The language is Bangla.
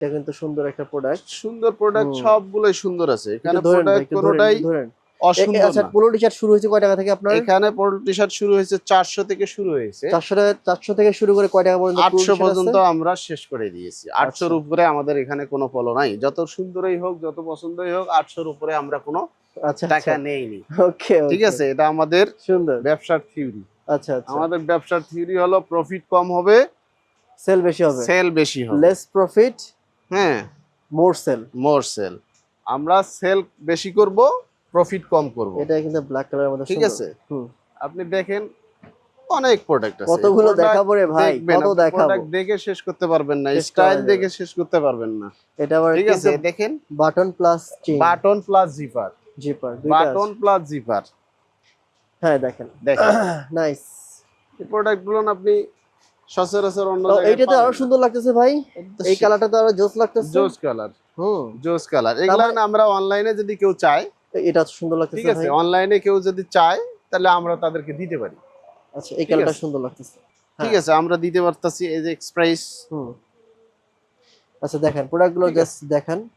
এটা কিন্তু সুন্দর একটা প্রোডাক্ট। সুন্দর প্রোডাক্ট, সবগুলোই সুন্দর আছে এখানে। একটু ধরেন ভাই, প্রোডাক্ট একটু কোনোটাই ধরেন। অসুন্দর আচ্ছা, না। পোলো টি-শার্ট শুরু হয়েছে কয় টাকা থেকে আপনার? এখানে পোলো টি-শার্ট শুরু হয়েছে 400 থেকে শুরু হয়েছে। 400 টাকা, 400 থেকে শুরু করে কয় টাকা পর্যন্ত পোলো 800 টি-শার্ট পর্যন্ত আছে? আমরা শেষ করে দিয়েছি। 800 এর আচ্ছা। উপরে আমাদের এখানে কোনো পোলো নাই। যত সুন্দরই হোক, যত পছন্দই হোক, 800 এর উপরে আমরা কোনো আচ্ছা, টাকা আচ্ছা। নেইনি। ওকে, ঠিক ওকে। আছে, এটা আমাদের সুন্দর। ব্যবসার থিওরি। আচ্ছা, আচ্ছা। আমাদের ব্যবসার থিওরি হলো প্রফিট কম হবে, সেল বেশি হবে। সেল বেশি হবে। লেস প্রফিট, হ্যাঁ, মোর সেল। মোর সেল। আমরা সেল বেশি করব, প্রফিট কম করব। এটা কিন্তু ব্ল্যাক কালারের মধ্যে ঠিক সুন্দর। আছে, হুম। আপনি দেখেন অনেক প্রোডাক্ট আছে। কতগুলো Product দেখাবো রে ভাই, দেখবেন, কত আপনি দেখাবো। প্রোডাক্ট দেখে শেষ করতে পারবেন না, শেষ করা স্টাইল যাবে। দেখে শেষ করতে পারবেন না। এটা আবার ঠিক আছে, কিন্তু দেখেন button plus chain, button plus zipper, zipper দুইটা বাটন আছে। Plus zipper. হ্যাঁ, দেখেন। দেখেন নাইস। এই প্রোডাক্টগুলো আপনি সচরাচর অন্য ও, জায়গায় এইটাতে আরো পাবেন না। সুন্দর লাগতেছে ভাই। এই কালারটা তো আরো জোস লাগতেছে। জোস কালার, হুম। জোস কালার। এগুলা তারপরে- না আমরা অনলাইনে যদি কেউ চায়, এটা সুন্দর ঠিক লাগতেছে আছে, ভাই। অনলাইনে কেউ যদি চায় তাহলে আমরা তাদেরকে দিতে পারি। আচ্ছা, এই ঠিক কালারটা আছে। সুন্দর লাগতেছে। ঠিক হ্যাঁ। আছে, আমরা দিতে পারতাছি। এই যে এক্সপ্রেস। হুম। আচ্ছা, দেখেন প্রোডাক্টগুলো ঠিক জাস্ট দেখেন।